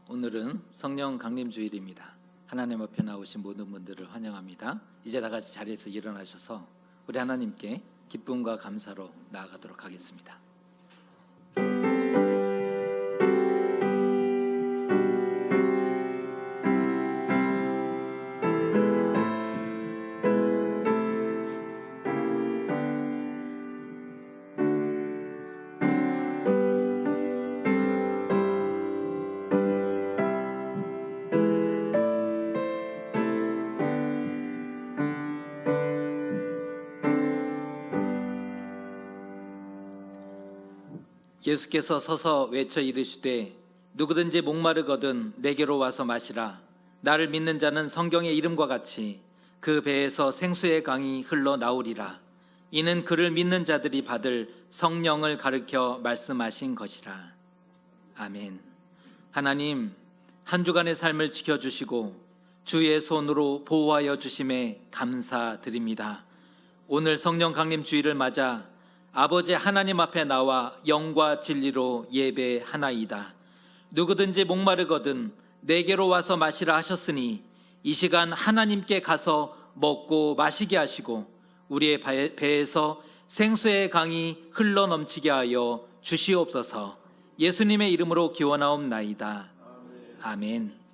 오늘은 성령 강림 주일입니다. 하나님 앞에 나오신 모든 분들을 환영합니다. 이제 다 같이 자리에서 일어나셔서 우리 하나님께 기쁨과 감사로 나아가도록 하겠습니다. 예수께서 서서 외쳐 이르시되 누구든지 목마르거든 내게로 와서 마시라. 나를 믿는 자는 성경의 이름과 같이 그 배에서 생수의 강이 흘러나오리라. 이는 그를 믿는 자들이 받을 성령을 가르쳐 말씀하신 것이라. 아멘. 하나님, 한 주간의 삶을 지켜주시고 주의 손으로 보호하여 주심에 감사드립니다. 오늘 성령 강림 주일을 맞아 아버지 하나님 앞에 나와 영과 진리로 예배하나이다. 누구든지 목마르거든 내게로 와서 마시라 하셨으니 이 시간 하나님께 가서 먹고 마시게 하시고 우리의 배에서 생수의 강이 흘러넘치게 하여 주시옵소서. 예수님의 이름으로 기원하옵나이다. 아멘.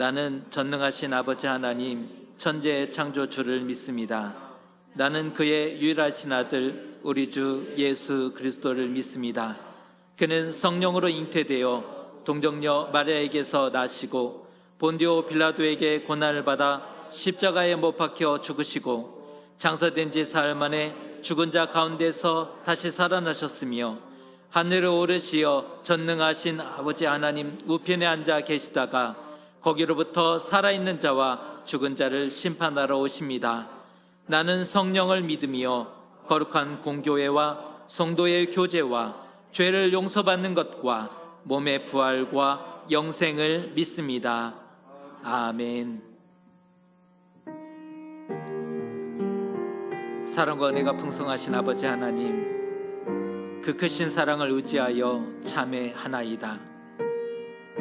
나는 전능하신 아버지 하나님 천지의 창조주를 믿습니다. 나는 그의 유일하신 아들 우리 주 예수 그리스도를 믿습니다. 그는 성령으로 잉태되어 동정녀 마리아에게서 나시고 본디오 빌라도에게 고난을 받아 십자가에 못 박혀 죽으시고 장사된 지 사흘 만에 죽은 자 가운데서 다시 살아나셨으며 하늘에 오르시어 전능하신 아버지 하나님 우편에 앉아 계시다가 거기로부터 살아있는 자와 죽은 자를 심판하러 오십니다. 나는 성령을 믿으며 거룩한 공교회와 성도의 교제와 죄를 용서받는 것과 몸의 부활과 영생을 믿습니다. 아멘. 사랑과 은혜가 풍성하신 아버지 하나님, 그 크신 사랑을 의지하여 참회하나이다.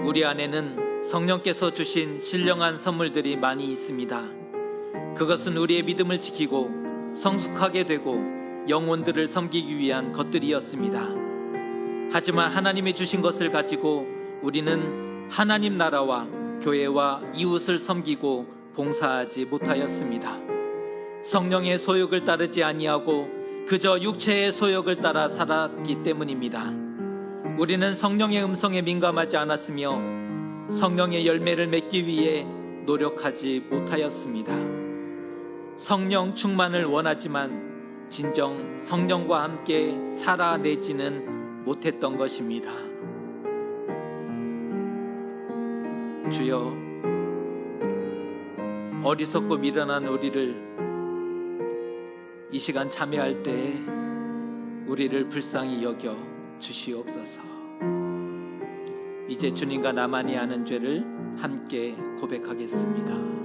우리 안에는 성령께서 주신 신령한 선물들이 많이 있습니다. 그것은 우리의 믿음을 지키고 성숙하게 되고 영혼들을 섬기기 위한 것들이었습니다. 하지만 하나님이 주신 것을 가지고 우리는 하나님 나라와 교회와 이웃을 섬기고 봉사하지 못하였습니다. 성령의 소욕을 따르지 아니하고 그저 육체의 소욕을 따라 살았기 때문입니다. 우리는 성령의 음성에 민감하지 않았으며 성령의 열매를 맺기 위해 노력하지 못하였습니다. 성령 충만을 원하지만 진정 성령과 함께 살아내지는 못했던 것입니다. 주여, 어리석고 미련한 우리를 이 시간 참여할 때 우리를 불쌍히 여겨 주시옵소서. 이제 주님과 나만이 아는 죄를 함께 고백하겠습니다.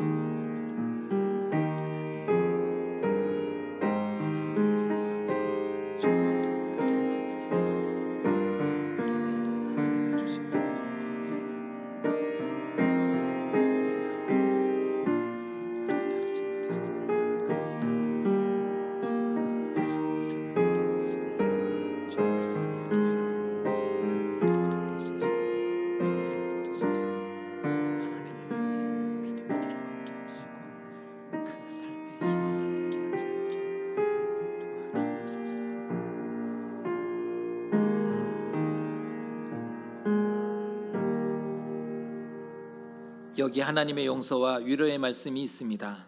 여기 하나님의 용서와 위로의 말씀이 있습니다.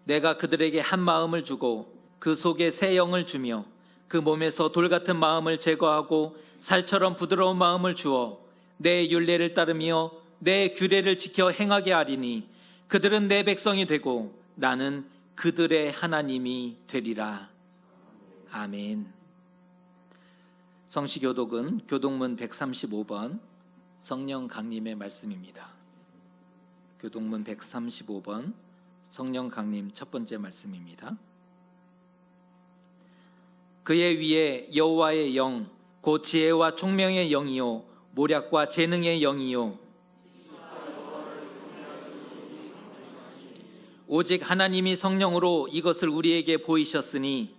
내가 그들에게 한 마음을 주고 그 속에 새 영을 주며 그 몸에서 돌 같은 마음을 제거하고 살처럼 부드러운 마음을 주어 내 율례를 따르며 내 규례를 지켜 행하게 하리니 그들은 내 백성이 되고 나는 그들의 하나님이 되리라. 아멘. 성시교독은 교독문 135번 성령 강림의 말씀입니다. 교독문 135번 성령 강림 첫 번째 말씀입니다. 그의 위에 여호와의 영, 곧 지혜와 총명의 영이요 모략과 재능의 영이요 오직 하나님이 성령으로 이것을 우리에게 보이셨으니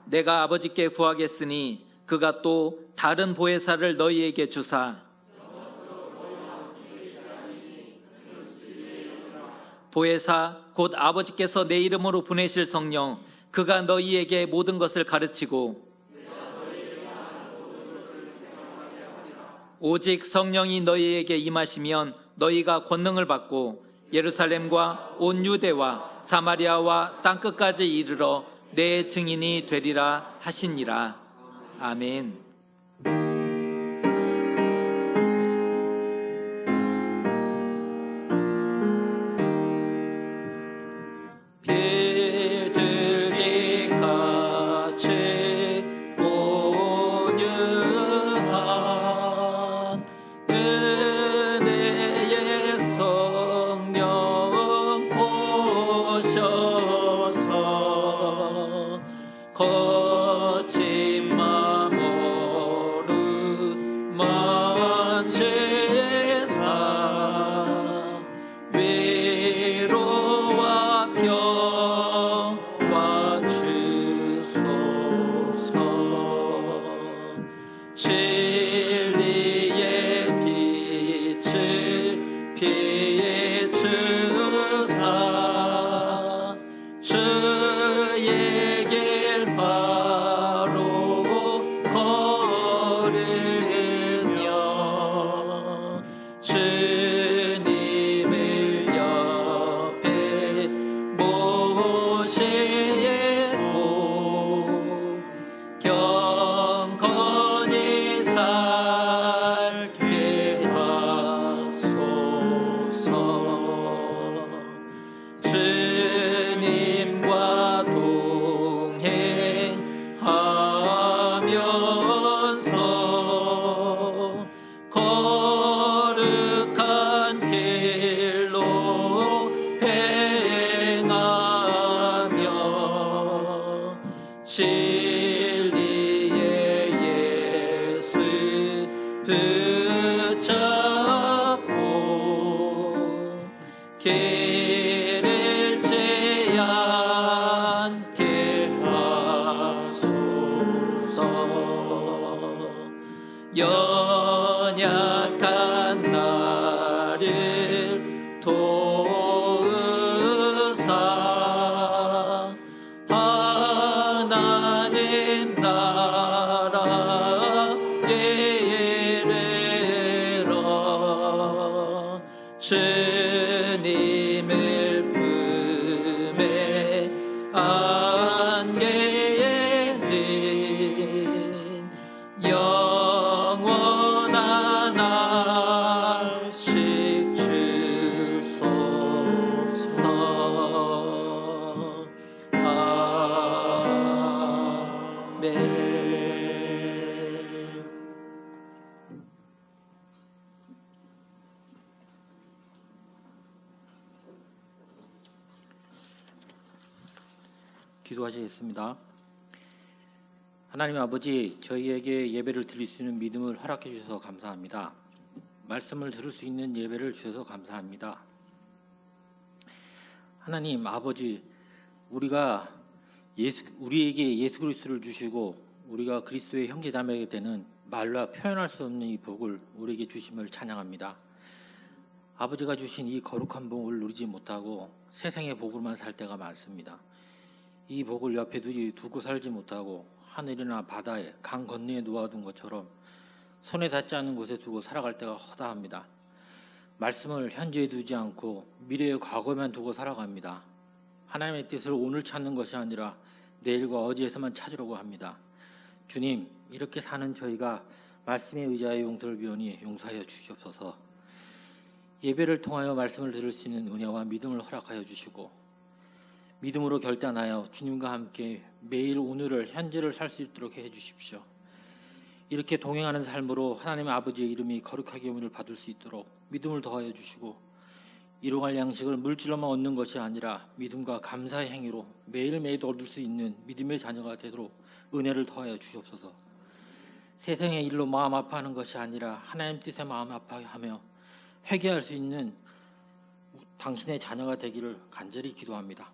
내가 아버지께 구하겠으니 그가 또 다른 보혜사를 너희에게 주사 보혜사 곧 아버지께서 내 이름으로 보내실 성령 그가 너희에게 모든 것을 가르치고 오직 성령이 너희에게 임하시면 너희가 권능을 받고 예루살렘과 온 유대와 사마리아와 땅끝까지 이르러 내 증인이 되리라 하시니라. 아멘. 비둘기 같이 온유한 은혜의 성령 오셔서 거친 마음 죄를 죄 않게 하소서. 연약한 나를 도우사 하나님 나라에 이르러 주님을 품에 안게 는 영원한 안식 주소서. 아멘. 기도하시겠습니다. 하나님 아버지, 저희에게 예배를 드릴 수 있는 믿음을 허락해 주셔서 감사합니다. 말씀을 들을 수 있는 예배를 주셔서 감사합니다. 하나님 아버지, 우리에게 예수 그리스도를 주시고 우리가 그리스도의 형제자매가 되는 말로 표현할 수 없는 이 복을 우리에게 주심을 찬양합니다. 아버지가 주신 이 거룩한 복을 누리지 못하고 세상의 복으로만 살 때가 많습니다. 이 복을 옆에 두고 살지 못하고 하늘이나 바다에, 강 건너에 놓아둔 것처럼 손에 닿지 않는 곳에 두고 살아갈 때가 허다합니다. 말씀을 현재에 두지 않고 미래의 과거에만 두고 살아갑니다. 하나님의 뜻을 오늘 찾는 것이 아니라 내일과 어제에서만 찾으려고 합니다. 주님, 이렇게 사는 저희가 말씀의 의자에 용서를 비우니 용서하여 주시옵소서. 예배를 통하여 말씀을 들을 수 있는 은혜와 믿음을 허락하여 주시고 믿음으로 결단하여 주님과 함께 매일 오늘을 현재를 살 수 있도록 해 주십시오. 이렇게 동행하는 삶으로 하나님 아버지의 이름이 거룩하게 여김을 받을 수 있도록 믿음을 더하여 주시고 일용할 양식을 물질로만 얻는 것이 아니라 믿음과 감사의 행위로 매일매일 얻을 수 있는 믿음의 자녀가 되도록 은혜를 더하여 주시옵소서. 세상의 일로 마음 아파하는 것이 아니라 하나님 뜻에 마음 아파하며 회개할 수 있는 당신의 자녀가 되기를 간절히 기도합니다.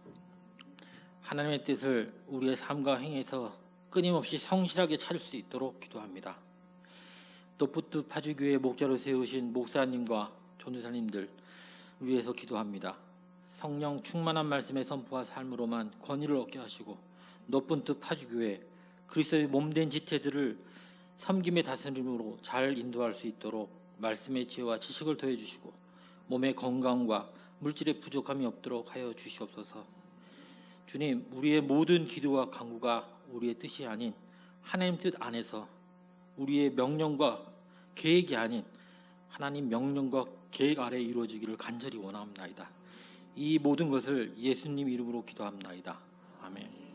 하나님의 뜻을 우리의 삶과 행에서 끊임없이 성실하게 찾을 수 있도록 기도합니다. 노푸트 파주교회 목자로 세우신 목사님과 전도사님들 위해서 기도합니다. 성령 충만한 말씀의 선포와 삶으로만 권위를 얻게 하시고 노푸트 파주교회 그리스도의 몸된 지체들을 섬김의 다스림으로 잘 인도할 수 있도록 말씀의 지혜와 지식을 더해 주시고 몸의 건강과 물질의 부족함이 없도록 하여 주시옵소서. 주님, 우리의 모든 기도와 간구가 우리의 뜻이 아닌 하나님 뜻 안에서 우리의 명령과 계획이 아닌 하나님 명령과 계획 아래 이루어지기를 간절히 원합니다. 이 모든 것을 예수님 이름으로 기도합니다. 아멘.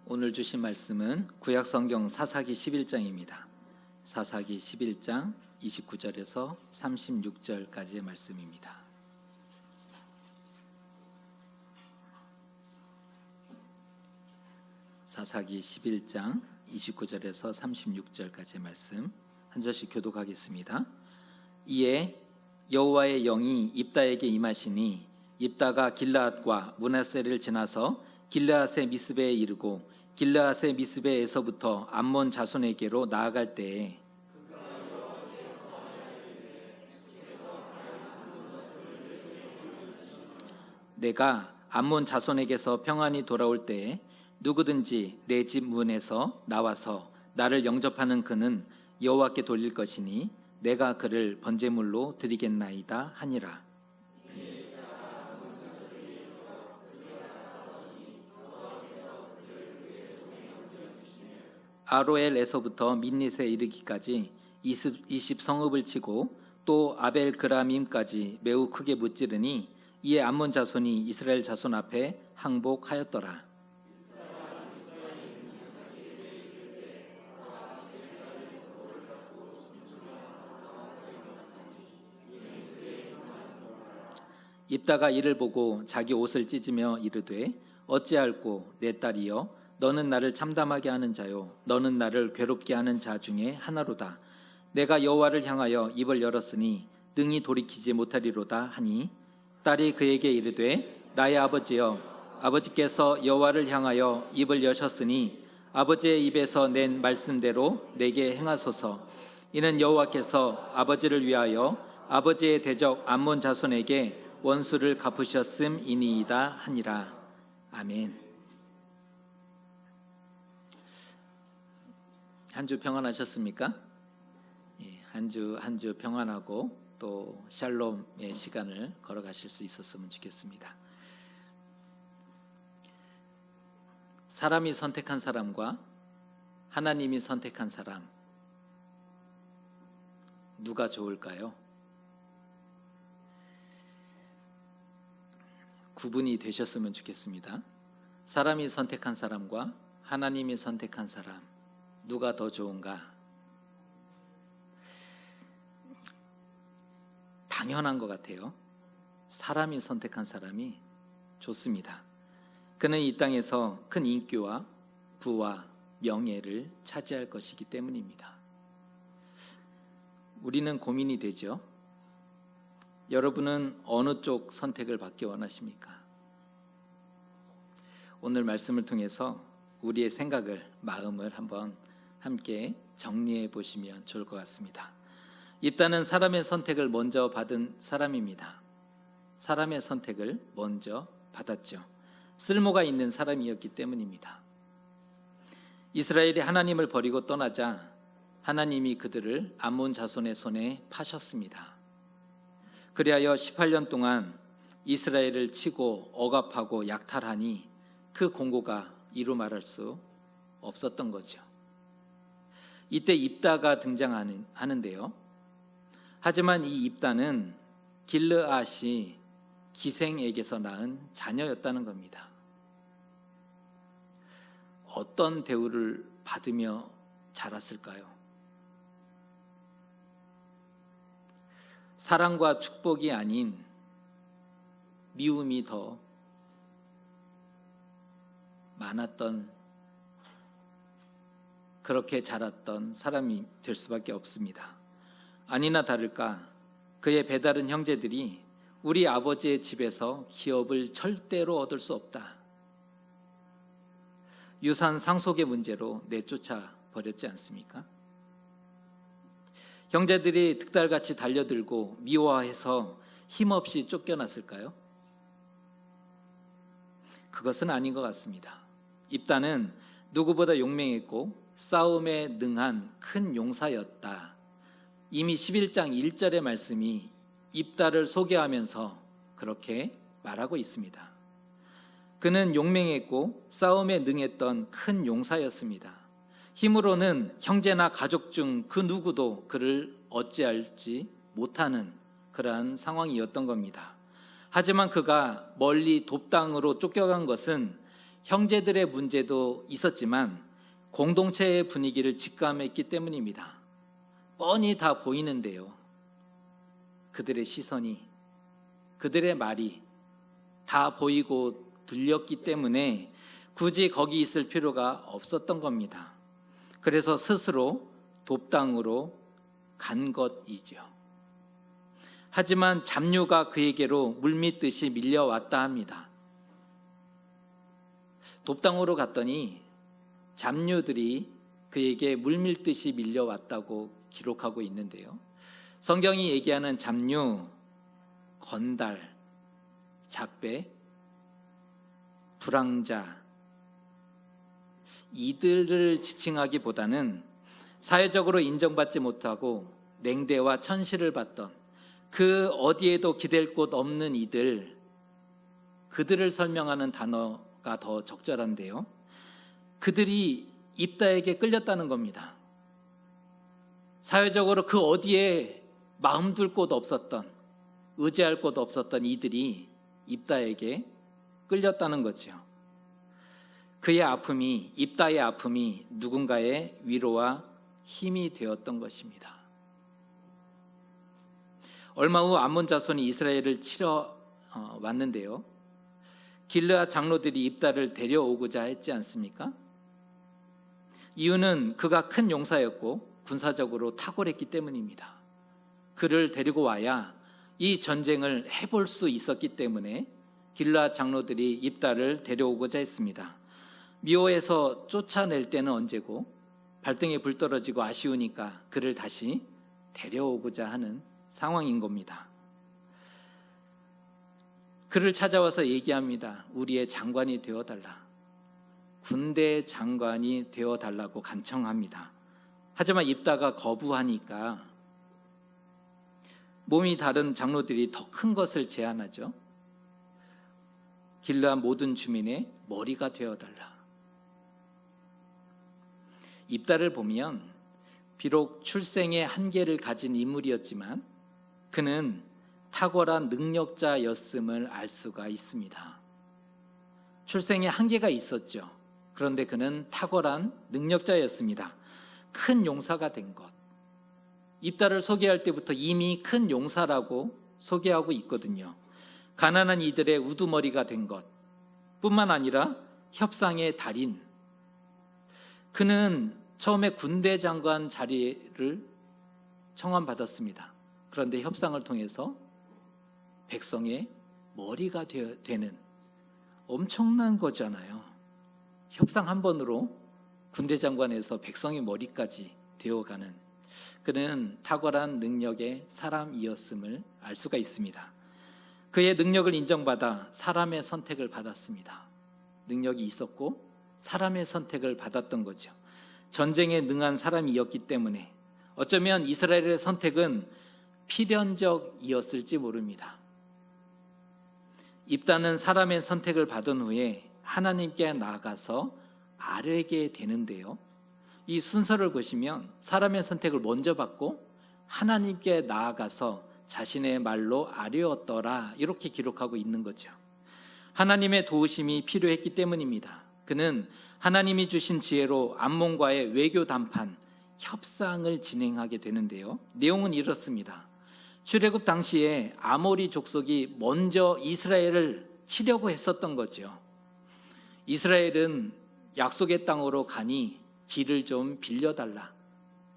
오늘 주신 말씀은 구약성경 사사기 11장입니다. 사사기 11장 29절에서 36절까지의 말씀입니다. 사사기 11장 29절에서 36절까지의 말씀 한 절씩 교독하겠습니다. 이에 여호와의 영이 입다에게 임하시니 입다가 길르앗과 므낫세를 지나서 길르앗의 미스베에 이르고 길르앗의 미스베에서부터 암몬 자손에게로 나아갈 때에 내가 암몬 자손에게서 평안히 돌아올 때에 누구든지 내 집 문에서 나와서 나를 영접하는 그는 여호와께 돌릴 것이니 내가 그를 번제물로 드리겠나이다 하니라. 아로엘에서부터 민닛에 이르기까지 20 성읍을 치고 또 아벨 그라밈까지 매우 크게 무찌르니 이에 암몬 자손이 이스라엘 자손 앞에 항복하였더라. 입다가 이를 보고 자기 옷을 찢으며 이르되 어찌할꼬 내 딸이여 너는 나를 참담하게 하는 자요 너는 나를 괴롭게 하는 자 중에 하나로다. 내가 여호와를 향하여 입을 열었으니 능히 돌이키지 못하리로다 하니 딸이 그에게 이르되 나의 아버지여 아버지께서 여호와를 향하여 입을 여셨으니 아버지의 입에서 낸 말씀대로 내게 행하소서. 이는 여호와께서 아버지를 위하여 아버지의 대적 암몬 자손에게 원수를 갚으셨음이니이다 하니라. 아멘. 한 주 평안하셨습니까? 한 주 평안하고 또 샬롬의 시간을 걸어가실 수 있었으면 좋겠습니다. 사람이 선택한 사람과 하나님이 선택한 사람, 누가 좋을까요? 구분이 되셨으면 좋겠습니다. 사람이 선택한 사람과 하나님이 선택한 사람, 누가 더 좋은가? 당연한 것 같아요. 사람이 선택한 사람이 좋습니다. 그는 이 땅에서 큰 인기와 부와 명예를 차지할 것이기 때문입니다. 우리는 고민이 되죠. 여러분은 어느 쪽 선택을 받기 원하십니까? 오늘 말씀을 통해서 우리의 생각을, 마음을 한번 함께 정리해 보시면 좋을 것 같습니다. 입다는 사람의 선택을 먼저 받은 사람입니다. 사람의 선택을 먼저 받았죠. 쓸모가 있는 사람이었기 때문입니다. 이스라엘이 하나님을 버리고 떠나자 하나님이 그들을 암몬 자손의 손에 파셨습니다. 그리하여 18년 동안 이스라엘을 치고 억압하고 약탈하니 그 공고가 이루 말할 수 없었던 거죠. 이때 입다가 등장하는데요. 하지만 이 입다는 길르앗이 기생에게서 낳은 자녀였다는 겁니다. 어떤 대우를 받으며 자랐을까요? 사랑과 축복이 아닌 미움이 더 많았던, 그렇게 자랐던 사람이 될 수밖에 없습니다. 아니나 다를까 그의 배다른 형제들이 우리 아버지의 집에서 기업을 절대로 얻을 수 없다, 유산 상속의 문제로 내쫓아 버렸지 않습니까? 형제들이 득달같이 달려들고 미워해서 힘없이 쫓겨났을까요? 그것은 아닌 것 같습니다. 입다는 누구보다 용맹했고 싸움에 능한 큰 용사였다. 이미 11장 1절의 말씀이 입다를 소개하면서 그렇게 말하고 있습니다. 그는 용맹했고 싸움에 능했던 큰 용사였습니다. 힘으로는 형제나 가족 중 그 누구도 그를 어찌할지 못하는 그러한 상황이었던 겁니다. 하지만 그가 멀리 돕당으로 쫓겨간 것은 형제들의 문제도 있었지만 공동체의 분위기를 직감했기 때문입니다. 뻔히 다 보이는데요. 그들의 시선이, 그들의 말이 다 보이고 들렸기 때문에 굳이 거기 있을 필요가 없었던 겁니다. 그래서 스스로 돕당으로 간 것이죠. 하지만 잡류가 그에게로 물밀듯이 밀려왔다 합니다. 돕당으로 갔더니 잡류들이 그에게 물밀듯이 밀려왔다고 기록하고 있는데요. 성경이 얘기하는 잡류, 건달, 잡배, 불황자, 이들을 지칭하기보다는 사회적으로 인정받지 못하고 냉대와 천시를 받던 그 어디에도 기댈 곳 없는 이들, 그들을 설명하는 단어가 더 적절한데요. 그들이 입다에게 끌렸다는 겁니다. 사회적으로 그 어디에 마음 둘 곳 없었던, 의지할 곳 없었던 이들이 입다에게 끌렸다는 거죠. 그의 아픔이, 입다의 아픔이 누군가의 위로와 힘이 되었던 것입니다. 얼마 후 암몬 자손이 이스라엘을 치러 왔는데요. 길르앗 장로들이 입다를 데려오고자 했지 않습니까? 이유는 그가 큰 용사였고 군사적으로 탁월했기 때문입니다. 그를 데리고 와야 이 전쟁을 해볼 수 있었기 때문에 길르앗 장로들이 입다를 데려오고자 했습니다. 미호에서 쫓아낼 때는 언제고 발등에 불 떨어지고 아쉬우니까 그를 다시 데려오고자 하는 상황인 겁니다. 그를 찾아와서 얘기합니다. 우리의 장관이 되어달라. 군대 장관이 되어달라고 간청합니다. 하지만 입다가 거부하니까 몸이 다른 장로들이 더 큰 것을 제안하죠. 길르앗 모든 주민의 머리가 되어달라. 입다를 보면 비록 출생의 한계를 가진 인물이었지만 그는 탁월한 능력자였음을 알 수가 있습니다. 출생의 한계가 있었죠. 그런데 그는 탁월한 능력자였습니다. 큰 용사가 된 것. 입다를 소개할 때부터 이미 큰 용사라고 소개하고 있거든요. 가난한 이들의 우두머리가 된 것 뿐만 아니라 협상의 달인. 그는 처음에 군대 장관 자리를 청원받았습니다. 그런데 협상을 통해서 백성의 머리가 되는 엄청난 거잖아요. 협상 한 번으로 군대 장관에서 백성의 머리까지 되어가는 그는 탁월한 능력의 사람이었음을 알 수가 있습니다. 그의 능력을 인정받아 사람의 선택을 받았습니다. 능력이 있었고 사람의 선택을 받았던 거죠. 전쟁에 능한 사람이었기 때문에 어쩌면 이스라엘의 선택은 필연적이었을지 모릅니다. 입다는 사람의 선택을 받은 후에 하나님께 나아가서 아뢰게 되는데요. 이 순서를 보시면 사람의 선택을 먼저 받고 하나님께 나아가서 자신의 말로 아뢰었더라 이렇게 기록하고 있는 거죠. 하나님의 도우심이 필요했기 때문입니다. 그는 하나님이 주신 지혜로 암몬과의 외교 담판, 협상을 진행하게 되는데요. 내용은 이렇습니다. 출애굽 당시에 아모리 족속이 먼저 이스라엘을 치려고 했었던 거죠. 이스라엘은 약속의 땅으로 가니 길을 좀 빌려달라.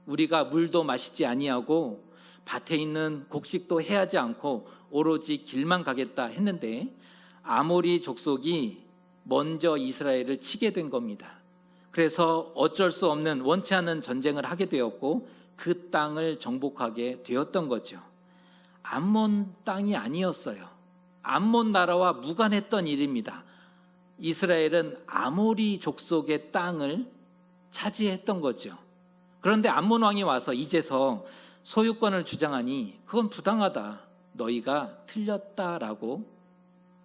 우리가 물도 마시지 아니하고 밭에 있는 곡식도 해하지 않고 오로지 길만 가겠다 했는데 아모리 족속이 먼저 이스라엘을 치게 된 겁니다. 그래서 어쩔 수 없는 원치 않는 전쟁을 하게 되었고 그 땅을 정복하게 되었던 거죠. 암몬 땅이 아니었어요. 암몬 나라와 무관했던 일입니다. 이스라엘은 아모리 족속의 땅을 차지했던 거죠. 그런데 암몬 왕이 와서 이제서 소유권을 주장하니 그건 부당하다. 너희가 틀렸다라고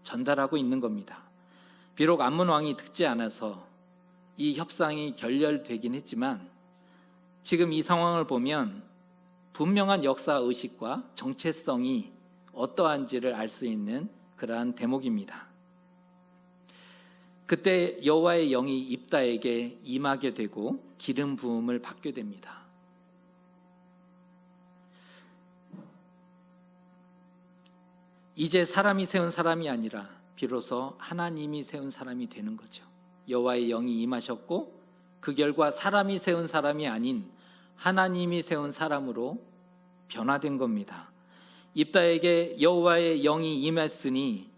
전달하고 있는 겁니다. 비록 암몬 왕이 듣지 않아서 이 협상이 결렬되긴 했지만 지금 이 상황을 보면 분명한 역사의식과 정체성이 어떠한지를 알 수 있는 그러한 대목입니다. 그때 여호와의 영이 입다에게 임하게 되고 기름 부음을 받게 됩니다. 이제 사람이 세운 사람이 아니라 비로소 하나님이 세운 사람이 되는 거죠. 여호와의 영이 임하셨고 그 결과 사람이 세운 사람이 아닌 하나님이 세운 사람으로 변화된 겁니다. 입다에게 여호와의 영이 임했으니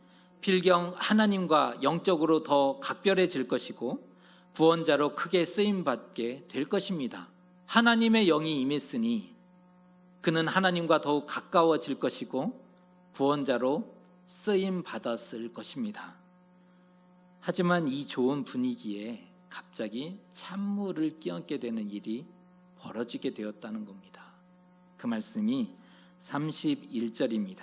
필경 하나님과 영적으로 더 각별해질 것이고 구원자로 크게 쓰임받게 될 것입니다. 하나님의 영이 임했으니 그는 하나님과 더욱 가까워질 것이고 구원자로 쓰임받았을 것입니다. 하지만 이 좋은 분위기에 갑자기 찬물을 끼얹게 되는 일이 벌어지게 되었다는 겁니다. 그 말씀이 31절입니다.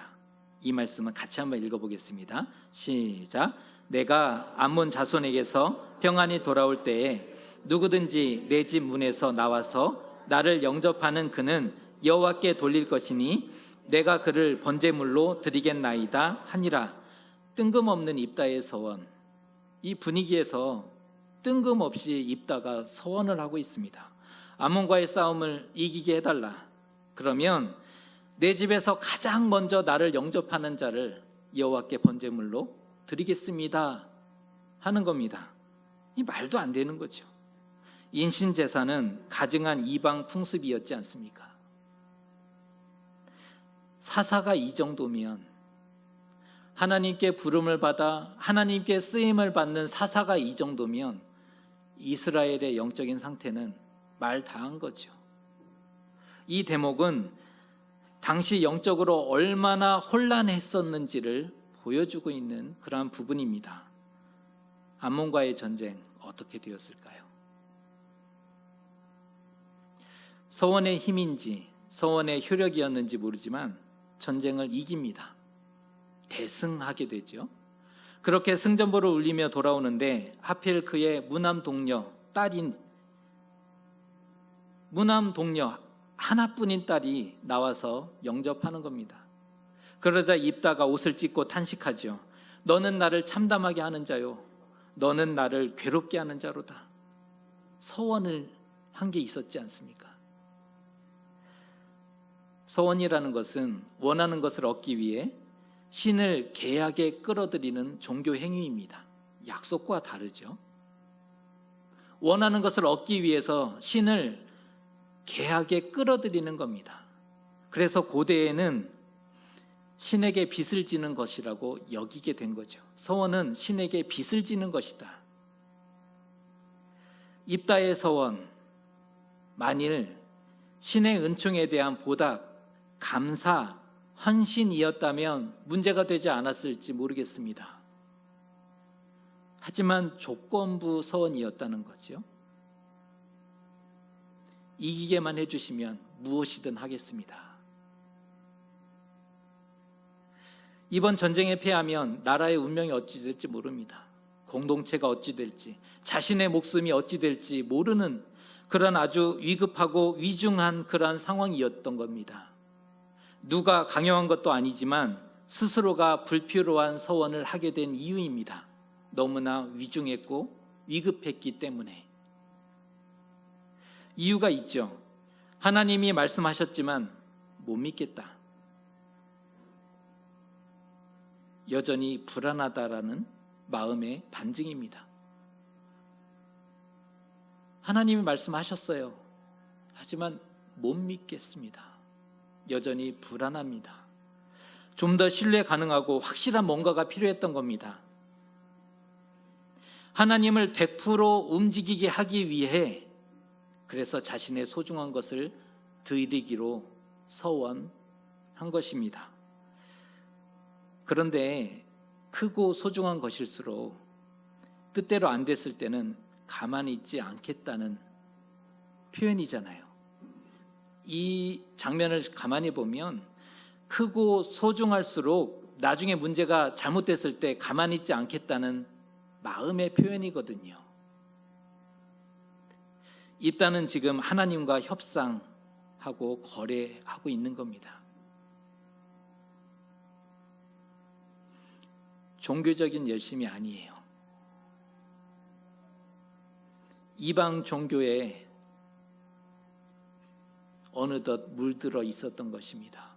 이 말씀은 같이 한번 읽어보겠습니다. 시작. 내가 암몬 자손에게서 평안히 돌아올 때에 누구든지 내 집 문에서 나와서 나를 영접하는 그는 여호와께 돌릴 것이니 내가 그를 번제물로 드리겠나이다 하니라. 뜬금없는 입다의 서원. 이 분위기에서 뜬금없이 입다가 서원을 하고 있습니다. 암몬과의 싸움을 이기게 해달라. 그러면 내 집에서 가장 먼저 나를 영접하는 자를 여호와께 번제물로 드리겠습니다 하는 겁니다. 이 말도 안 되는 거죠. 인신제사는 가증한 이방 풍습이었지 않습니까? 사사가 이 정도면, 하나님께 부름을 받아 하나님께 쓰임을 받는 사사가 이 정도면 이스라엘의 영적인 상태는 말 다 한 거죠. 이 대목은 당시 영적으로 얼마나 혼란했었는지를 보여주고 있는 그러한 부분입니다. 암몬과의 전쟁 어떻게 되었을까요? 서원의 힘인지 서원의 효력이었는지 모르지만 전쟁을 이깁니다. 대승하게 되죠. 그렇게 승전보를 울리며 돌아오는데 하필 그의 무남 동료 딸인 무남 동료 하나뿐인 딸이 나와서 영접하는 겁니다. 그러자 입다가 옷을 찢고 탄식하죠. 너는 나를 참담하게 하는 자요, 너는 나를 괴롭게 하는 자로다. 서원을 한 게 있었지 않습니까? 서원이라는 것은 원하는 것을 얻기 위해 신을 계약에 끌어들이는 종교 행위입니다. 약속과 다르죠. 원하는 것을 얻기 위해서 신을 계약에 끌어들이는 겁니다. 그래서 고대에는 신에게 빚을 지는 것이라고 여기게 된 거죠. 서원은 신에게 빚을 지는 것이다. 입다의 서원, 만일 신의 은총에 대한 보답, 감사, 헌신이었다면 문제가 되지 않았을지 모르겠습니다. 하지만 조건부 서원이었다는 거죠. 이기게만 해주시면 무엇이든 하겠습니다. 이번 전쟁에 패하면 나라의 운명이 어찌 될지 모릅니다. 공동체가 어찌 될지, 자신의 목숨이 어찌 될지 모르는 그런 아주 위급하고 위중한 그러한 상황이었던 겁니다. 누가 강요한 것도 아니지만 스스로가 불필요한 서원을 하게 된 이유입니다. 너무나 위중했고 위급했기 때문에. 이유가 있죠. 하나님이 말씀하셨지만 못 믿겠다. 여전히 불안하다라는 마음의 반증입니다. 하나님이 말씀하셨어요. 하지만 못 믿겠습니다. 여전히 불안합니다. 좀 더 신뢰 가능하고 확실한 뭔가가 필요했던 겁니다. 하나님을 100% 움직이게 하기 위해 그래서 자신의 소중한 것을 드리기로 서원한 것입니다. 그런데 크고 소중한 것일수록 뜻대로 안 됐을 때는 가만히 있지 않겠다는 표현이잖아요. 이 장면을 가만히 보면 크고 소중할수록 나중에 문제가 잘못됐을 때 가만히 있지 않겠다는 마음의 표현이거든요. 입다는 지금 하나님과 협상하고 거래하고 있는 겁니다. 종교적인 열심이 아니에요. 이방 종교에 어느덧 물들어 있었던 것입니다.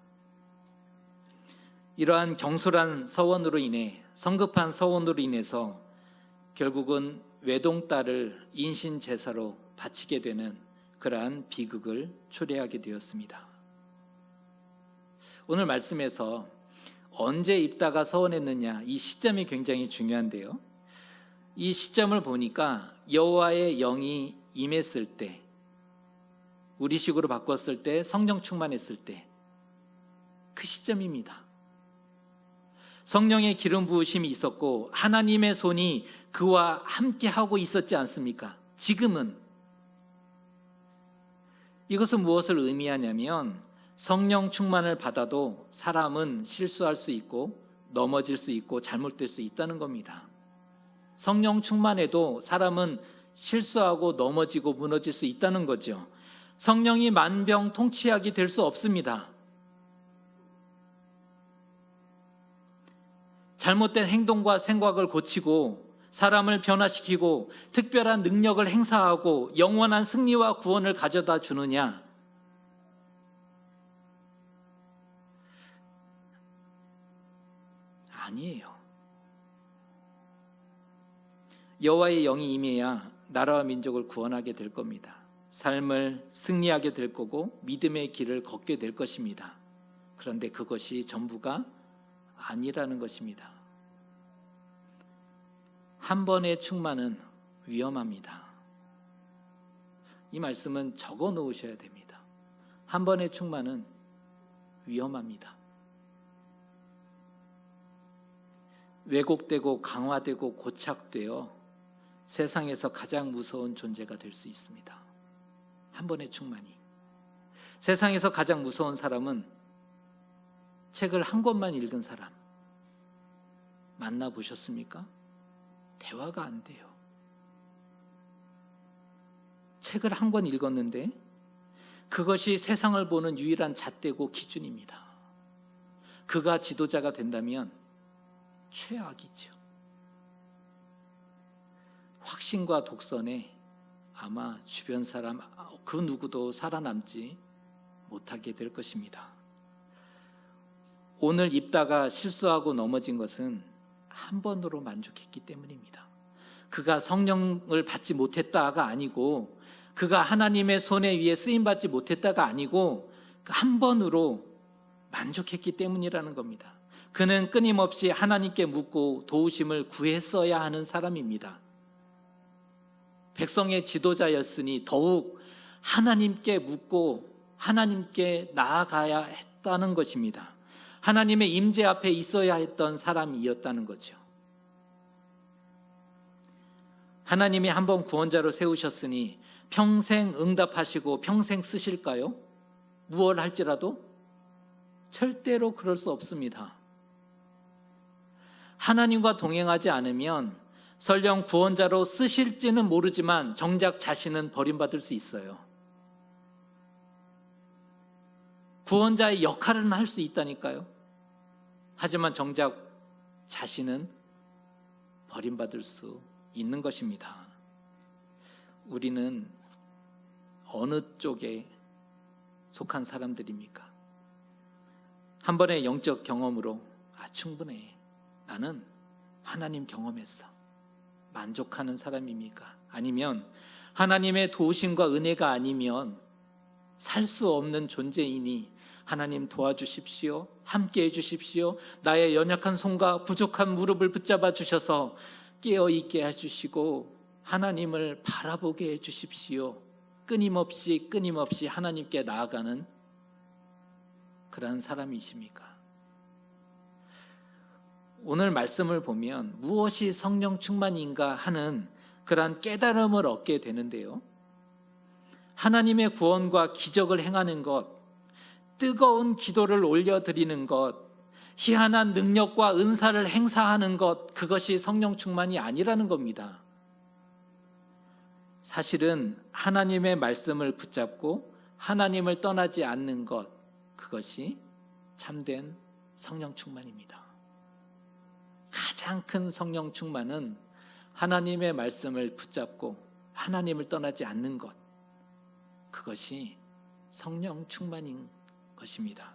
이러한 경솔한 서원으로 인해, 성급한 서원으로 인해서 결국은 외동딸을 인신제사로 바치게 되는 그러한 비극을 초래하게 되었습니다. 오늘 말씀에서 언제 입다가 서원했느냐, 이 시점이 굉장히 중요한데요. 이 시점을 보니까 여호와의 영이 임했을 때, 우리식으로 바꿨을 때 성령 충만했을 때, 그 시점입니다. 성령의 기름 부으심이 있었고 하나님의 손이 그와 함께 하고 있었지 않습니까? 지금은 이것은 무엇을 의미하냐면 성령 충만을 받아도 사람은 실수할 수 있고 넘어질 수 있고 잘못될 수 있다는 겁니다. 성령 충만해도 사람은 실수하고 넘어지고 무너질 수 있다는 거죠. 성령이 만병통치약이 될 수 없습니다. 잘못된 행동과 생각을 고치고 사람을 변화시키고 특별한 능력을 행사하고 영원한 승리와 구원을 가져다 주느냐? 아니에요. 여호와의 영이 임해야 나라와 민족을 구원하게 될 겁니다. 삶을 승리하게 될 거고 믿음의 길을 걷게 될 것입니다. 그런데 그것이 전부가 아니라는 것입니다. 한 번의 충만은 위험합니다. 이 말씀은 적어 놓으셔야 됩니다. 한 번의 충만은 위험합니다. 왜곡되고 강화되고 고착되어 세상에서 가장 무서운 존재가 될 수 있습니다. 한 번의 충만이. 세상에서 가장 무서운 사람은 책을 한 권만 읽은 사람 만나보셨습니까? 대화가 안 돼요. 책을 한 권 읽었는데 그것이 세상을 보는 유일한 잣대고 기준입니다. 그가 지도자가 된다면 최악이죠. 확신과 독선에 아마 주변 사람 그 누구도 살아남지 못하게 될 것입니다. 오늘 입다가 실수하고 넘어진 것은 한 번으로 만족했기 때문입니다. 그가 성령을 받지 못했다가 아니고 그가 하나님의 손에 위에 쓰임받지 못했다가 아니고 한 번으로 만족했기 때문이라는 겁니다. 그는 끊임없이 하나님께 묻고 도우심을 구했어야 하는 사람입니다. 백성의 지도자였으니 더욱 하나님께 묻고 하나님께 나아가야 했다는 것입니다. 하나님의 임재 앞에 있어야 했던 사람이었다는 거죠. 하나님이 한번 구원자로 세우셨으니 평생 응답하시고 평생 쓰실까요? 무엇을 할지라도? 절대로 그럴 수 없습니다. 하나님과 동행하지 않으면 설령 구원자로 쓰실지는 모르지만 정작 자신은 버림받을 수 있어요. 구원자의 역할은 할 수 있다니까요. 하지만 정작 자신은 버림받을 수 있는 것입니다. 우리는 어느 쪽에 속한 사람들입니까? 한 번의 영적 경험으로 충분해. 나는 하나님 경험했어. 만족하는 사람입니까? 아니면 하나님의 도우심과 은혜가 아니면 살 수 없는 존재이니 하나님 도와주십시오. 함께해 주십시오. 나의 연약한 손과 부족한 무릎을 붙잡아 주셔서 깨어있게 해주시고 하나님을 바라보게 해주십시오. 끊임없이 하나님께 나아가는 그런 사람이십니까? 오늘 말씀을 보면 무엇이 성령 충만인가 하는 그러한 깨달음을 얻게 되는데요. 하나님의 구원과 기적을 행하는 것, 뜨거운 기도를 올려드리는 것, 희한한 능력과 은사를 행사하는 것, 그것이 성령 충만이 아니라는 겁니다. 사실은 하나님의 말씀을 붙잡고 하나님을 떠나지 않는 것, 그것이 참된 성령 충만입니다. 가장 큰 성령 충만은 하나님의 말씀을 붙잡고 하나님을 떠나지 않는 것, 그것이 성령 충만인 것입니다.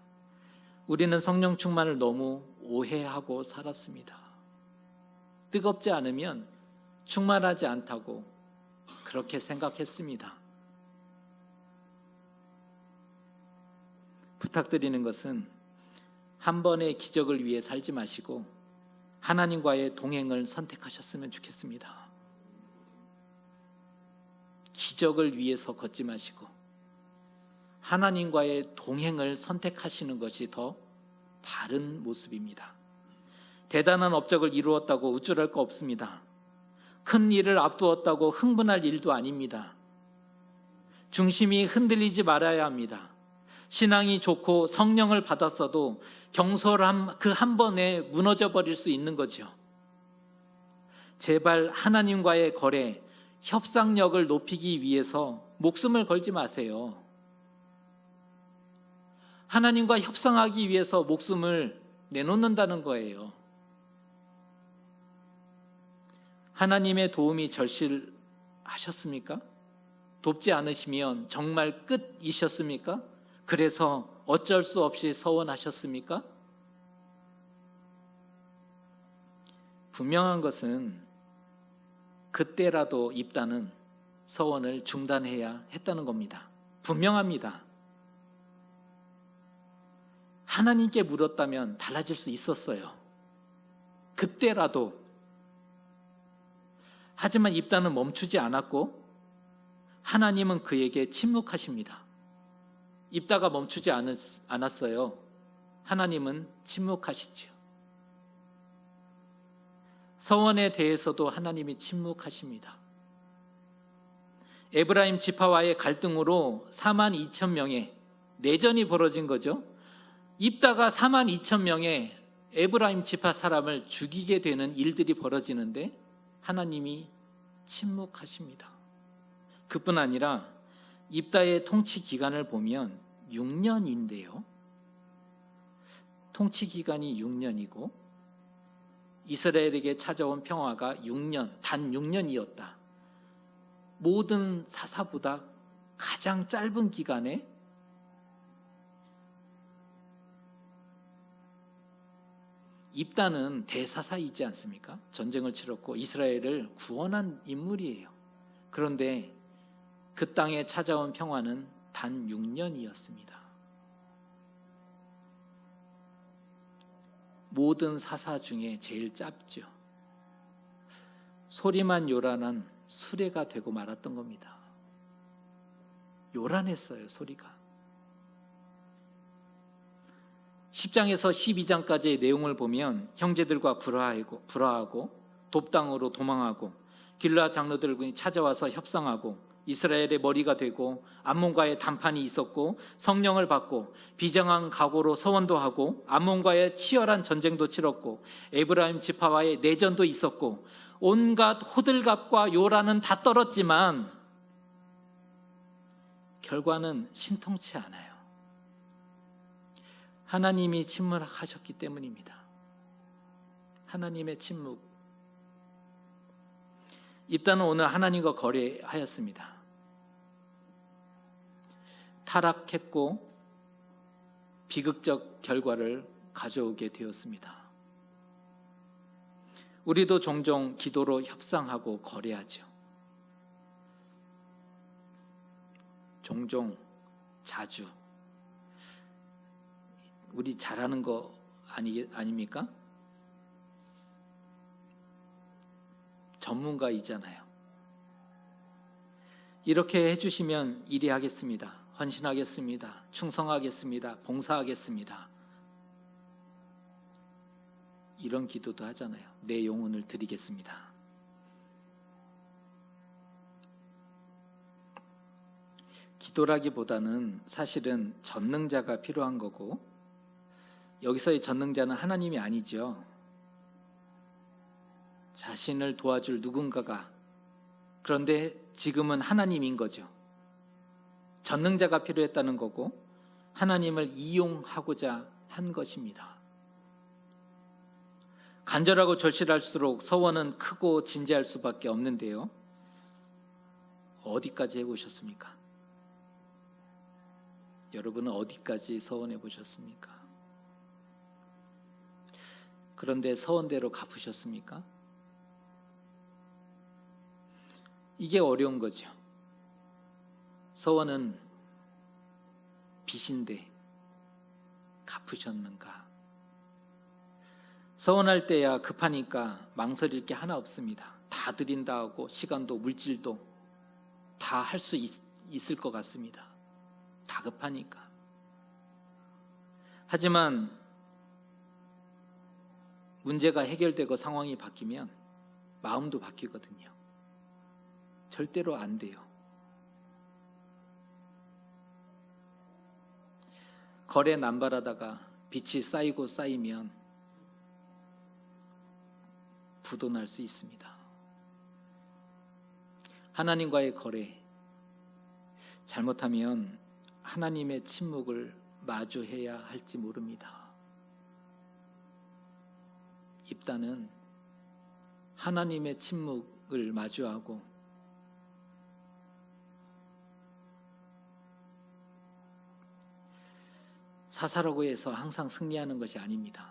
우리는 성령 충만을 너무 오해하고 살았습니다. 뜨겁지 않으면 충만하지 않다고 그렇게 생각했습니다. 부탁드리는 것은 한 번의 기적을 위해 살지 마시고 하나님과의 동행을 선택하셨으면 좋겠습니다. 기적을 위해서 걷지 마시고 하나님과의 동행을 선택하시는 것이 더 바른 모습입니다. 대단한 업적을 이루었다고 우쭐할 거 없습니다. 큰 일을 앞두었다고 흥분할 일도 아닙니다. 중심이 흔들리지 말아야 합니다. 신앙이 좋고 성령을 받았어도 경솔함 그 한 번에 무너져 버릴 수 있는 거죠. 제발 하나님과의 거래, 협상력을 높이기 위해서 목숨을 걸지 마세요. 하나님과 협상하기 위해서 목숨을 내놓는다는 거예요. 하나님의 도움이 절실하셨습니까? 돕지 않으시면 정말 끝이셨습니까? 그래서 어쩔 수 없이 서원하셨습니까? 분명한 것은 그때라도 입다는 서원을 중단해야 했다는 겁니다. 분명합니다. 하나님께 물었다면 달라질 수 있었어요. 그때라도. 하지만 입다는 멈추지 않았고 하나님은 그에게 침묵하십니다. 입다가 멈추지 않았어요. 하나님은 침묵하시죠. 서원에 대해서도 하나님이 침묵하십니다. 에브라임 지파와의 갈등으로 42,000명의 내전이 벌어진 거죠. 입다가 42,000명의 에브라임 지파 사람을 죽이게 되는 일들이 벌어지는데 하나님이 침묵하십니다. 그뿐 아니라 입다의 통치 기간을 보면 6년인데요. 통치 기간이 6년이고 이스라엘에게 찾아온 평화가 6년, 단 6년이었다. 모든 사사보다 가장 짧은 기간에 입다는 대사사이지 않습니까? 전쟁을 치렀고 이스라엘을 구원한 인물이에요. 그런데 그 땅에 찾아온 평화는 단 6년이었습니다. 모든 사사 중에 제일 짧죠. 소리만 요란한 수레가 되고 말았던 겁니다. 요란했어요, 소리가. 10장에서 12장까지의 내용을 보면 형제들과 불화하고 돕당으로 도망하고 길라 장로들이 찾아와서 협상하고 이스라엘의 머리가 되고 암몬과의談판이 있었고 성령을 받고 비정한 각오로 서원도 하고 암몬과의 치열한 전쟁도 치렀고 에브라임 지파와의 내전도 있었고 온갖 호들갑과 요란은 다 떨었지만 결과는 신통치 않아요. 하나님이 침묵하셨기 때문입니다. 하나님의 침묵. 입다는 오늘 하나님과 거래하였습니다. 타락했고 비극적 결과를 가져오게 되었습니다. 우리도 종종 기도로 협상하고 거래하죠. 종종, 자주. 우리 잘하는 거 아닙니까? 전문가이잖아요. 이렇게 해주시면 일이 하겠습니다. 헌신하겠습니다. 충성하겠습니다. 봉사하겠습니다. 이런 기도도 하잖아요. 내 영혼을 드리겠습니다. 기도라기보다는 사실은 전능자가 필요한 거고 여기서의 전능자는 하나님이 아니죠. 자신을 도와줄 누군가가, 그런데 지금은 하나님인 거죠. 전능자가 필요했다는 거고 하나님을 이용하고자 한 것입니다. 간절하고 절실할수록 서원은 크고 진지할 수밖에 없는데요. 어디까지 해보셨습니까? 여러분은 어디까지 서원해 보셨습니까? 그런데 서원대로 갚으셨습니까? 이게 어려운 거죠. 서원은 빚인데 갚으셨는가? 서원할 때야 급하니까 망설일 게 하나 없습니다. 다 드린다 하고 시간도 물질도 다 할 수 있을 것 같습니다. 다급하니까. 하지만 문제가 해결되고 상황이 바뀌면 마음도 바뀌거든요. 절대로 안 돼요. 거래 남발하다가 빚이 쌓이고 쌓이면 부도 날 수 있습니다. 하나님과의 거래, 잘못하면 하나님의 침묵을 마주해야 할지 모릅니다. 입다는 하나님의 침묵을 마주하고 사사라고 해서 항상 승리하는 것이 아닙니다.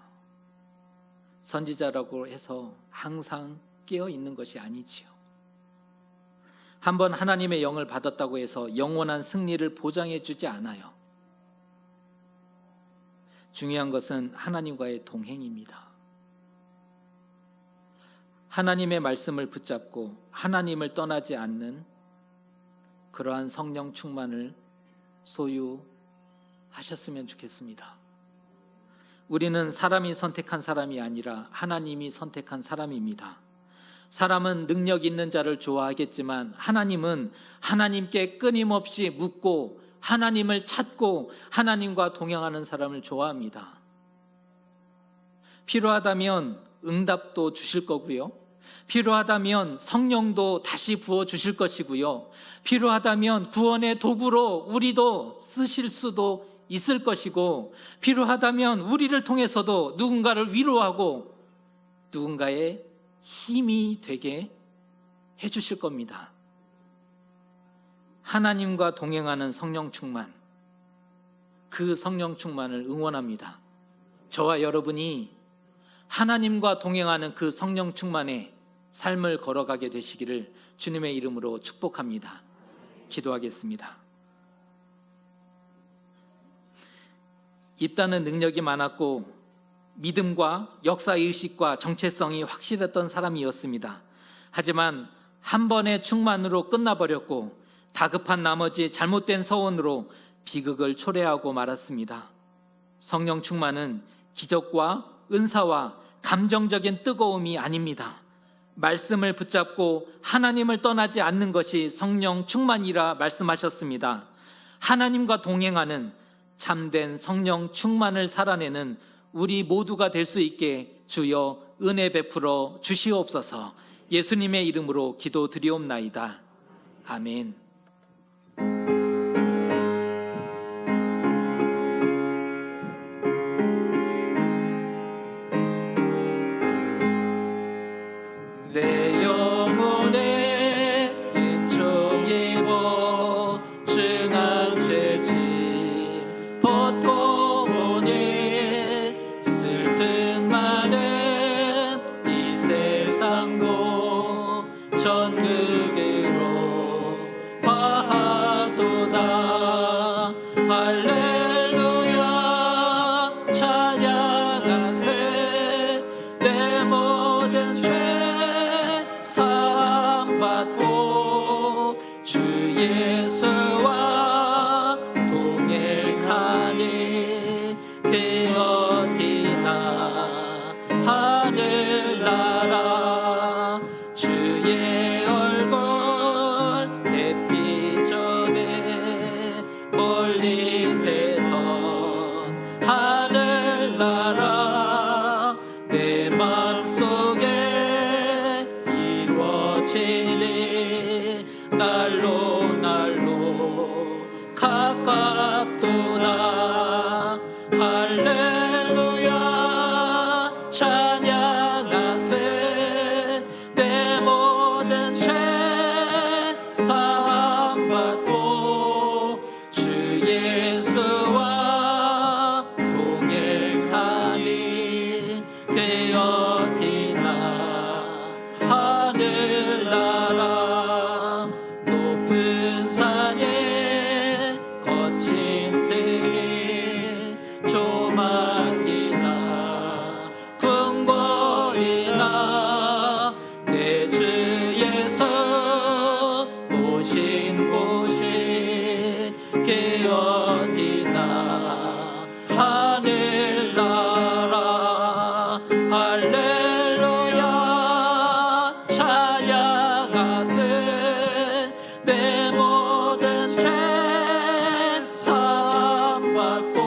선지자라고 해서 항상 깨어 있는 것이 아니지요. 한번 하나님의 영을 받았다고 해서 영원한 승리를 보장해 주지 않아요. 중요한 것은 하나님과의 동행입니다. 하나님의 말씀을 붙잡고 하나님을 떠나지 않는 그러한 성령 충만을 소유하셨으면 좋겠습니다. 우리는 사람이 선택한 사람이 아니라 하나님이 선택한 사람입니다. 사람은 능력 있는 자를 좋아하겠지만 하나님은 하나님께 끊임없이 묻고 하나님을 찾고 하나님과 동행하는 사람을 좋아합니다. 필요하다면 응답도 주실 거고요. 필요하다면 성령도 다시 부어주실 것이고요. 필요하다면 구원의 도구로 우리도 쓰실 수도 있을 것이고, 필요하다면 우리를 통해서도 누군가를 위로하고 누군가의 힘이 되게 해주실 겁니다. 하나님과 동행하는 성령 충만, 그 성령 충만을 응원합니다. 저와 여러분이 하나님과 동행하는 그 성령 충만에 삶을 걸어가게 되시기를 주님의 이름으로 축복합니다. 기도하겠습니다. 입다는 능력이 많았고 믿음과 역사의식과 정체성이 확실했던 사람이었습니다. 하지만 한 번의 충만으로 끝나버렸고 다급한 나머지 잘못된 서원으로 비극을 초래하고 말았습니다. 성령 충만은 기적과 은사와 감정적인 뜨거움이 아닙니다. 말씀을 붙잡고 하나님을 떠나지 않는 것이 성령 충만이라 말씀하셨습니다. 하나님과 동행하는 참된 성령 충만을 살아내는 우리 모두가 될 수 있게 주여 은혜 베풀어 주시옵소서. 예수님의 이름으로 기도드리옵나이다. 아멘. 내 영혼에 은총이 보증한 죄짐 벗고 보니 쓸 듯 많은 이 세상도 전극으로 화하도다. 할렐루야 찬양하세. 내 모든 죄 받고 주 예수와 동행하니 그 어디나 하늘나라. 주의 얼굴 햇빛 전에 멀리 되던 하늘나라 내 맘속에 이루어지니 날로 날로 가깝도다. 할렐루야 찬양하세. 내 모든 죄 사함받고 주 예수와 동행하니 그 어디나 하늘나라. 높은 산에 거친 들이 조막이나 궁궐이나 내 주 예수 오신 곳이 그 어디나 하늘나라. 할렐루야 찬양하세. 내 모든 죄 사함받고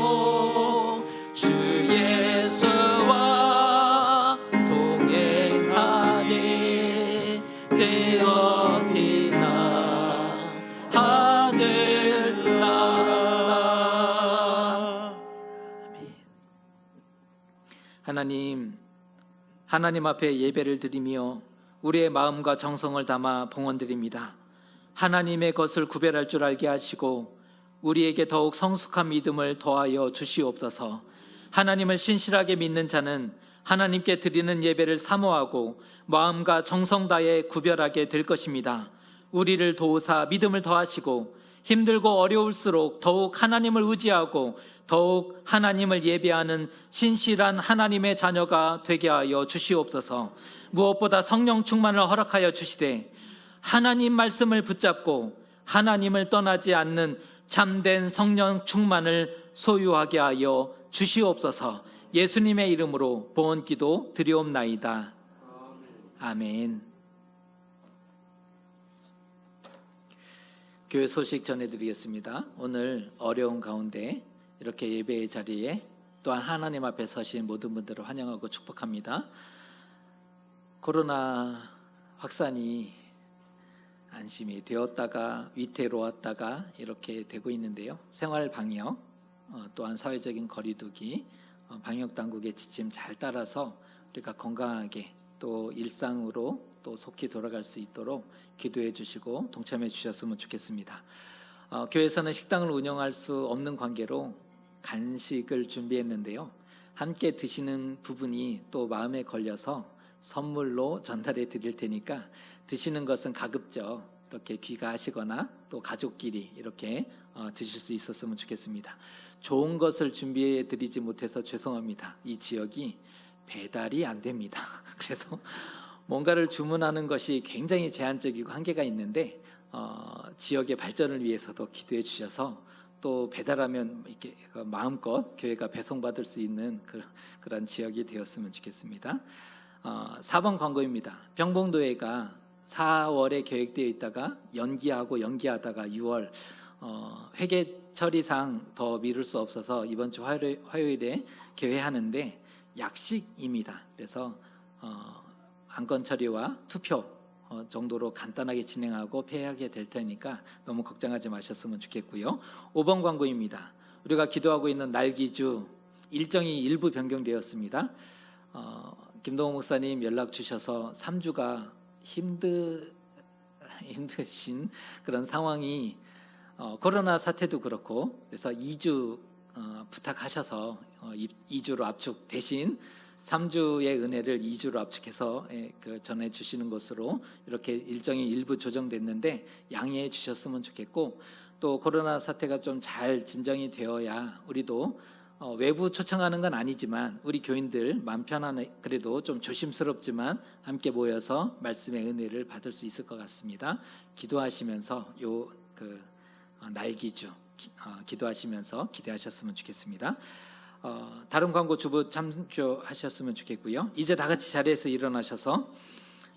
주 예수와 동행하니 그 어디나 하늘나라. 하나님 앞에 예배를 드리며 우리의 마음과 정성을 담아 봉헌드립니다. 하나님의 것을 구별할 줄 알게 하시고 우리에게 더욱 성숙한 믿음을 더하여 주시옵소서. 하나님을 신실하게 믿는 자는 하나님께 드리는 예배를 사모하고 마음과 정성 다해 구별하게 될 것입니다. 우리를 도우사 믿음을 더하시고 힘들고 어려울수록 더욱 하나님을 의지하고 더욱 하나님을 예배하는 신실한 하나님의 자녀가 되게 하여 주시옵소서. 무엇보다 성령 충만을 허락하여 주시되 하나님 말씀을 붙잡고 하나님을 떠나지 않는 참된 성령 충만을 소유하게 하여 주시옵소서. 예수님의 이름으로 봉헌기도 드리옵나이다. 아멘. 교회 소식 전해드리겠습니다. 오늘 어려운 가운데 이렇게 예배의 자리에 또한 하나님 앞에 서신 모든 분들을 환영하고 축복합니다. 코로나 확산이 안심이 되었다가 위태로웠다가 이렇게 되고 있는데요. 생활 방역 또한 사회적인 거리두기 방역 당국의 지침 잘 따라서 우리가 건강하게 또 일상으로 또 속히 돌아갈 수 있도록 기도해 주시고 동참해 주셨으면 좋겠습니다. 교회에서는 식당을 운영할 수 없는 관계로 간식을 준비했는데요. 함께 드시는 부분이 또 마음에 걸려서 선물로 전달해 드릴 테니까 드시는 것은 가급적 이렇게 귀가하시거나 또 가족끼리 이렇게 드실 수 있었으면 좋겠습니다. 좋은 것을 준비해 드리지 못해서 죄송합니다. 이 지역이 배달이 안 됩니다. 그래서 뭔가를 주문하는 것이 굉장히 제한적이고 한계가 있는데 지역의 발전을 위해서도 기도해 주셔서 또 배달하면 이렇게 마음껏 교회가 배송받을 수 있는 그런 지역이 되었으면 좋겠습니다. 4번 광고입니다. 병봉도회가 4월에 계획되어 있다가 연기하다가 6월 회계 처리상 더 미룰 수 없어서 이번 주 화요일에 개회하는데 약식입니다. 그래서 안건 처리와 투표 정도로 간단하게 진행하고 폐하게 될 테니까 너무 걱정하지 마셨으면 좋겠고요. 5번 광고입니다. 우리가 기도하고 있는 날기주 일정이 일부 변경되었습니다. 김동호 목사님 연락 주셔서 3주가 힘드신 그런 상황이 코로나 사태도 그렇고 그래서 2주 부탁하셔서 2주로 압축 대신 3주의 은혜를 2주로 압축해서 전해 주시는 것으로 이렇게 일정이 일부 조정됐는데 양해해 주셨으면 좋겠고 또 코로나 사태가 좀 잘 진정이 되어야 우리도 외부 초청하는 건 아니지만 우리 교인들 마음 편안해 그래도 좀 조심스럽지만 함께 모여서 말씀의 은혜를 받을 수 있을 것 같습니다. 기도하시면서 날기주 기도하시면서 기대하셨으면 좋겠습니다. 다른 광고 주부 참조하셨으면 좋겠고요. 이제 다 같이 자리에서 일어나셔서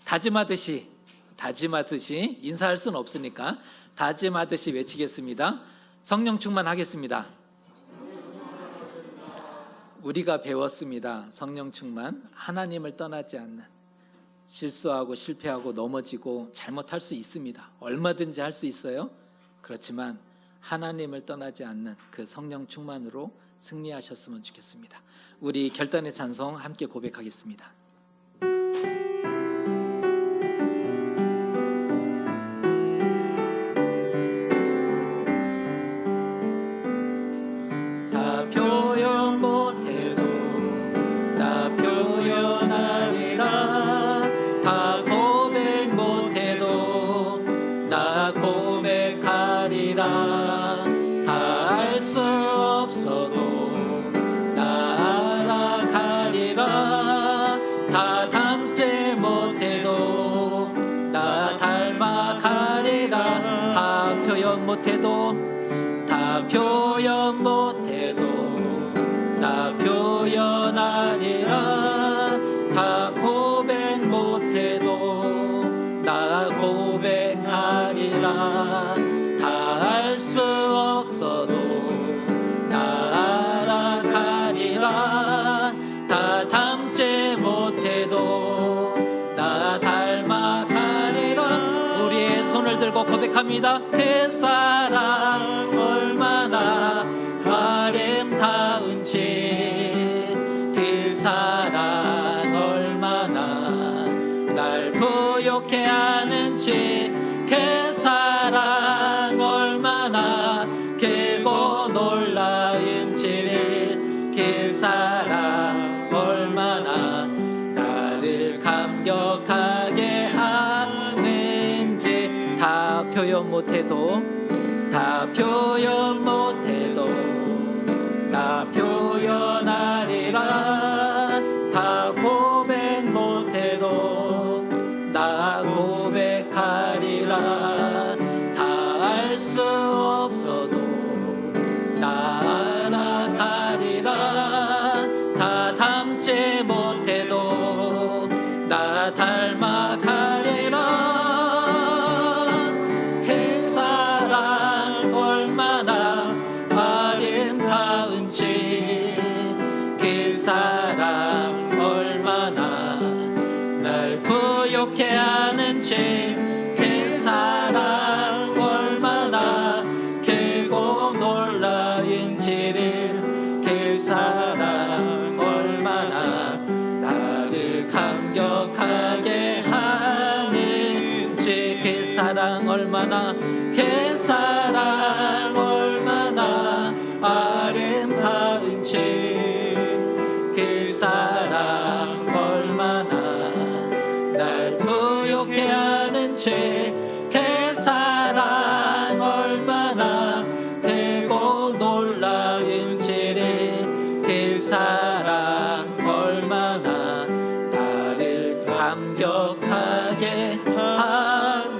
다짐하듯이 인사할 수는 없으니까 다짐하듯이 외치겠습니다. 성령 충만하겠습니다. 우리가 배웠습니다. 성령 충만, 하나님을 떠나지 않는, 실수하고 실패하고 넘어지고 잘못할 수 있습니다. 얼마든지 할 수 있어요. 그렇지만 하나님을 떠나지 않는 그 성령 충만으로 승리하셨으면 좋겠습니다. 우리 결단의 찬송 함께 고백하겠습니다. 다 표현 못해도 다 표현하리라. 다 고백 못해도 다 고백하리라. 못해도 다 표현 못해도 다 표현하리라. 다 고백 못해도 다 고백하리라. 다 알 수 없어도 다 알아가리라. 다 담지 못해도 다 닮아가리라. 우리의 손을 들고 고백합니다. 그 사랑 얼마나 아름다운지, 그 사랑 얼마나 날 부욕해 하는지, 그 사랑 얼마나 크고 놀라운지, 그 사랑 얼마나 못해도 다 표현 못해도 나 표현하리라. 다 고백 못해도 나 고백하리라. 다 알 수 없어도 나 알아가리라. 다 닮지 못해도 나 닮아가리라. 그 사랑 얼마나 아름다운지, 그 사랑 얼마나 날 부욕해 하는지, 그 사랑 얼마나 크고 놀라운지를, 그 사랑 얼마나 나를 감격하게 하는지, 그 사랑 얼마나, 그 사랑 얼마나 아름다운지, 그 사랑 얼마나 날 부욕해 하는지, 그 사랑 얼마나 크고 놀라운지를, 그 사랑 얼마나 나를 감격하게 하는지.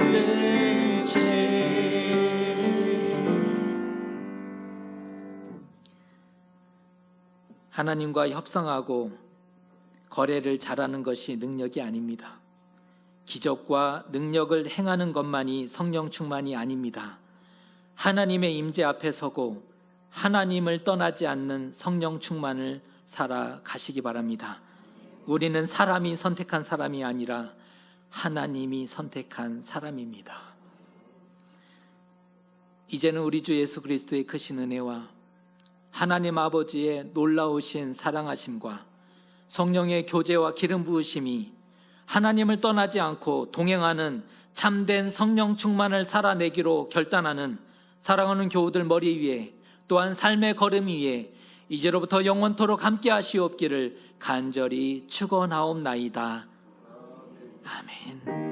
하나님과 협상하고 거래를 잘하는 것이 능력이 아닙니다. 기적과 능력을 행하는 것만이 성령 충만이 아닙니다. 하나님의 임재 앞에 서고 하나님을 떠나지 않는 성령 충만을 살아가시기 바랍니다. 우리는 사람이 선택한 사람이 아니라 하나님이 선택한 사람입니다. 이제는 우리 주 예수 그리스도의 크신 은혜와 하나님 아버지의 놀라우신 사랑하심과 성령의 교제와 기름 부으심이 하나님을 떠나지 않고 동행하는 참된 성령 충만을 살아내기로 결단하는 사랑하는 교우들 머리 위에, 또한 삶의 걸음 위에 이제로부터 영원토록 함께 하시옵기를 간절히 축원하옵나이다. 아멘.